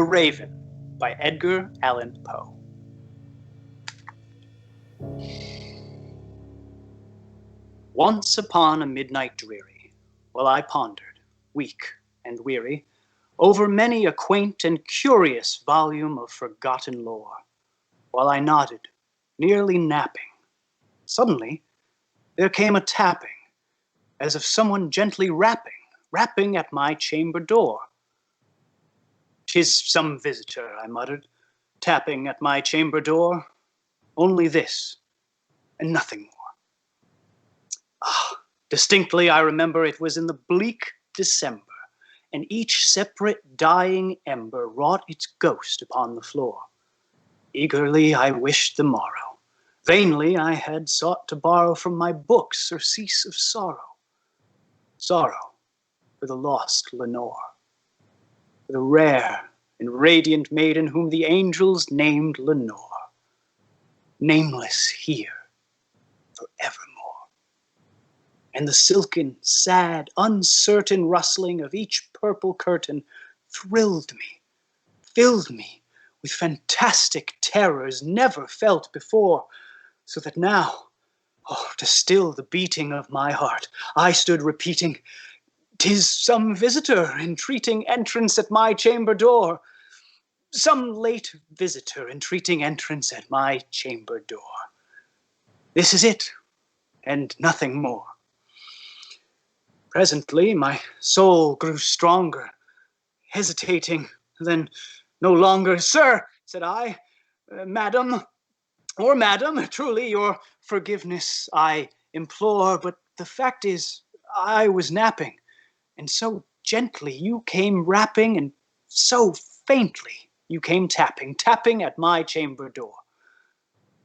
The Raven by Edgar Allan Poe. Once upon a midnight dreary, while I pondered, weak and weary, over many a quaint and curious volume of forgotten lore, while I nodded, nearly napping, suddenly there came a tapping, as of someone gently rapping at my chamber door. "'Tis some visitor," I muttered, tapping at my chamber door. Only this, and nothing more. Distinctly I remember it was in the bleak December, and each separate dying ember wrought its ghost upon the floor. Eagerly I wished the morrow. Vainly I had sought to borrow from my books surcease of sorrow. Sorrow for the lost Lenore, for the rare and radiant maiden whom the angels named Lenore, nameless here forevermore. And the silken, sad, uncertain rustling of each purple curtain thrilled me, filled me with fantastic terrors never felt before, so that now, to still the beating of my heart, I stood repeating, "'Tis some visitor entreating entrance at my chamber door, some late visitor entreating entrance at my chamber door. This is it, and nothing more." Presently my soul grew stronger, hesitating, then no longer. "Sir," said I, "Madam, truly your forgiveness I implore, but the fact is I was napping, and so gently you came rapping, and so faintly you came tapping at my chamber door,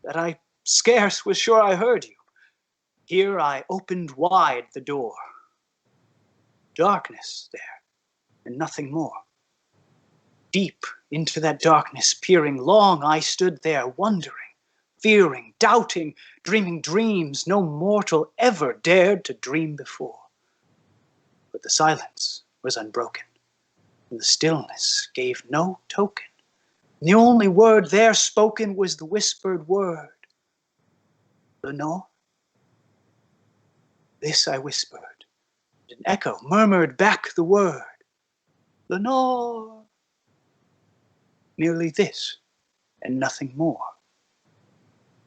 that I scarce was sure I heard you. Here I opened wide the door. Darkness there, and nothing more. Deep into that darkness peering, long I stood there, wondering, fearing, doubting, dreaming dreams no mortal ever dared to dream before. But the silence was unbroken, and the stillness gave no token. And the only word there spoken was the whispered word, "Lenore?" This I whispered, and an echo murmured back the word, "Lenore." Merely this, and nothing more.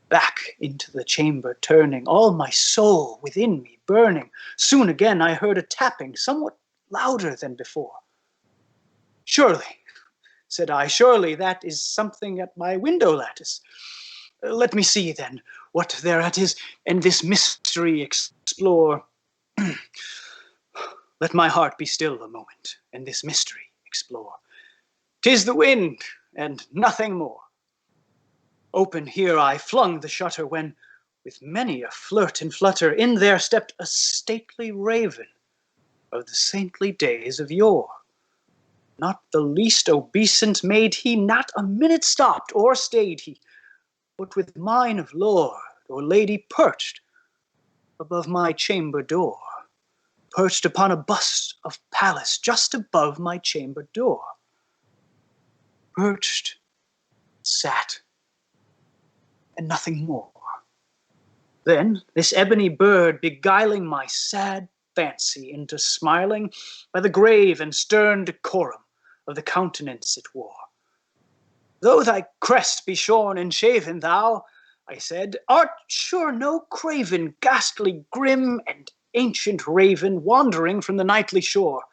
Back into the chamber turning, all my soul within me burning, soon again I heard a tapping, somewhat louder than before. "Surely," said I, "surely that is something at my window lattice. Let me see, then, what thereat is, and this mystery explore. Let my heart be still a moment, and this mystery explore. 'Tis the wind, and nothing more." Open here I flung the shutter, when, with many a flirt and flutter, in there stepped a stately raven of the saintly days of yore. Not the least obeisance made he, not a minute stopped or stayed he, but with mine of lord or lady perched above my chamber door, perched upon a bust of Pallas just above my chamber door. Perched, sat, and nothing more. Then this ebony bird, beguiling my sad fancy into smiling by the grave and stern decorum of the countenance it wore. "Though thy crest be shorn and shaven, thou," I said, "art sure no craven, ghastly, grim, and ancient raven wandering from the nightly shore.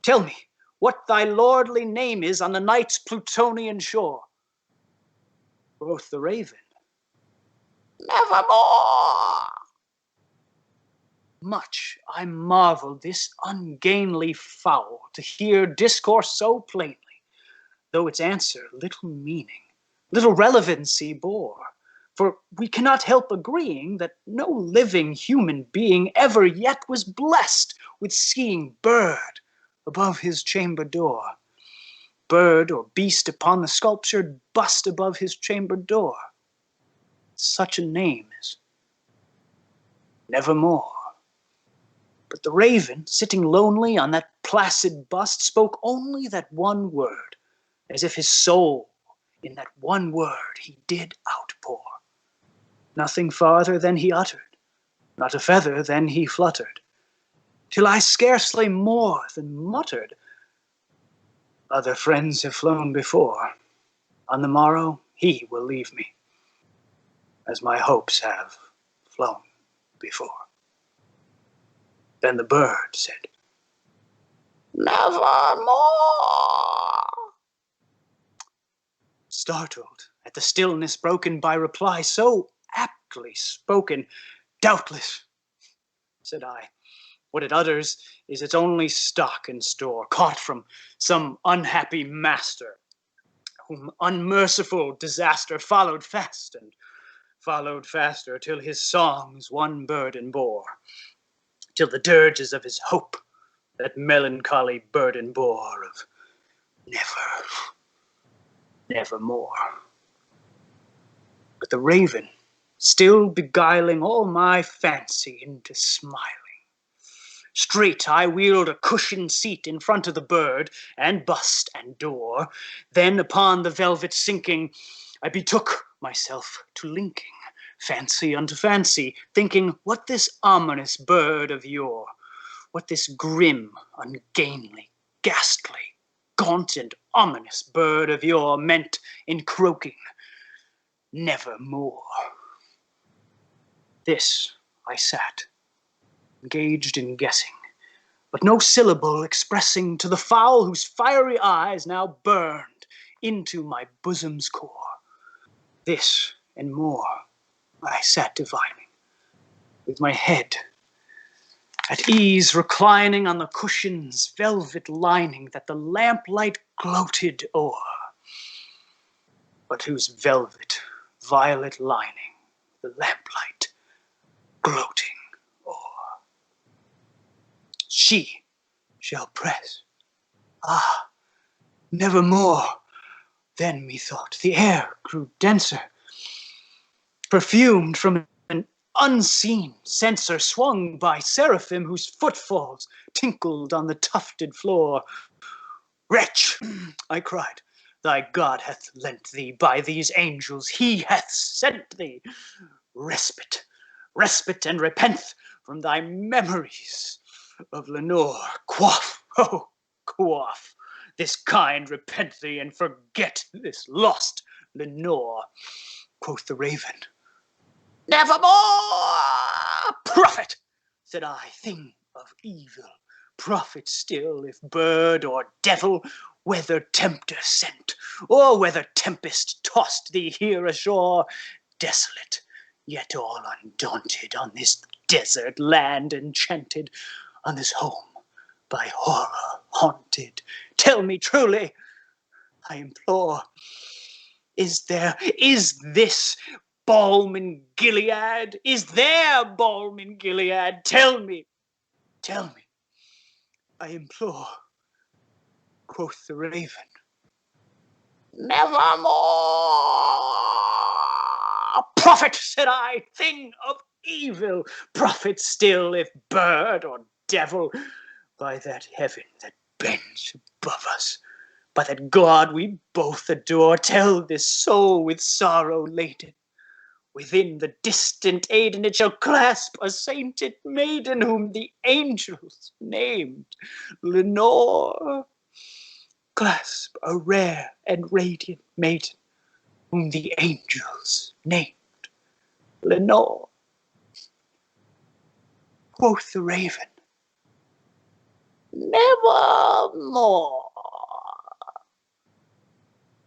Tell me what thy lordly name is on the night's Plutonian shore." Quoth the raven, "Nevermore." Much I marveled this ungainly fowl to hear discourse so plainly, though its answer little meaning, little relevancy bore. For we cannot help agreeing that no living human being ever yet was blessed with seeing bird above his chamber door, bird or beast upon the sculptured bust above his chamber door. Such a name is Nevermore. But the raven, sitting lonely on that placid bust, spoke only that one word, as if his soul in that one word he did outpour. Nothing farther than he uttered, not a feather than he fluttered, till I scarcely more than muttered, other friends have flown before. On the morrow he will leave me, as my hopes have flown before. Then the bird said, nevermore. Startled at the stillness broken by reply so aptly spoken, doubtless, said I, what it utters is its only stock and store, caught from some unhappy master, whom unmerciful disaster followed fast and followed faster, till his songs one burden bore, till the dirges of his hope that melancholy burden bore of never, nevermore. But the raven, still beguiling all my fancy into smiling, straight I wheeled a cushioned seat in front of the bird, and bust and door. Then upon the velvet sinking, I betook myself to linking fancy unto fancy, thinking what this ominous bird of yore, what this grim, ungainly, ghastly, gaunt and ominous bird of yore meant in croaking nevermore. This I sat, engaged in guessing, but no syllable expressing to the fowl whose fiery eyes now burned into my bosom's core. This and more I sat divining, with my head at ease reclining on the cushion's velvet lining that the lamplight gloated o'er, but whose velvet violet lining the lamplight gloating o'er. She shall press, ah, nevermore. Then methought the air grew denser, perfumed from an unseen censer swung by seraphim whose footfalls tinkled on the tufted floor. Wretch, I cried, thy God hath lent thee by these angels, he hath sent thee respite, respite and repent from thy memories of Lenore. Quaff, oh, quaff, this kind repent thee and forget this lost Lenore. Quoth the raven, nevermore. Prophet, said I, thing of evil, prophet still, if bird or devil, whether tempter sent, or whether tempest tossed thee here ashore, desolate, yet all undaunted, on this desert land enchanted, on this home by horror haunted. Tell me truly, I implore, is this balm in Gilead? Is there balm in Gilead? Tell me, I implore. Quoth the raven, nevermore. Prophet, said I, thing of evil, prophet still, if bird or devil, by that heaven that bends above us, by that God we both adore, tell this soul with sorrow laden, within the distant Aden it shall clasp a sainted maiden whom the angels named Lenore. Clasp a rare and radiant maiden whom the angels named Lenore. Quoth the raven, nevermore.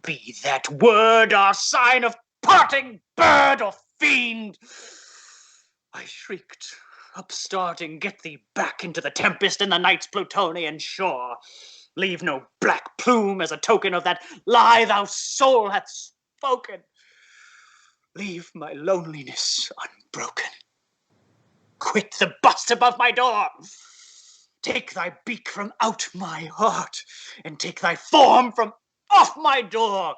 Be that word our sign of parting, bird or fiend. I shrieked, upstarting, get thee back into the tempest and the night's Plutonian shore. Leave no black plume as a token of that lie thou soul hath spoken. Leave my loneliness unbroken. Quit the bust above my door. Take thy beak from out my heart, and take thy form from off my door.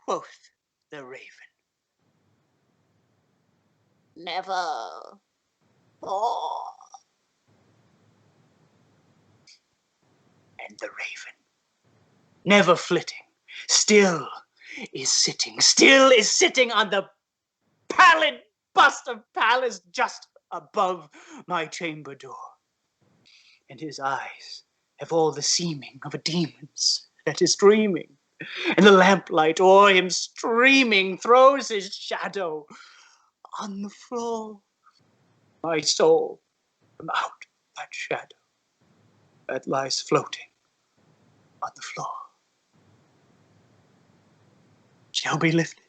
Quoth the raven, never more. And the raven, never flitting, still is sitting on the pallid bust of Pallas just above my chamber door. And his eyes have all the seeming of a demon's that is dreaming, and the lamplight o'er him streaming throws his shadow on the floor. My soul from out that shadow that lies floating on the floor shall be lifted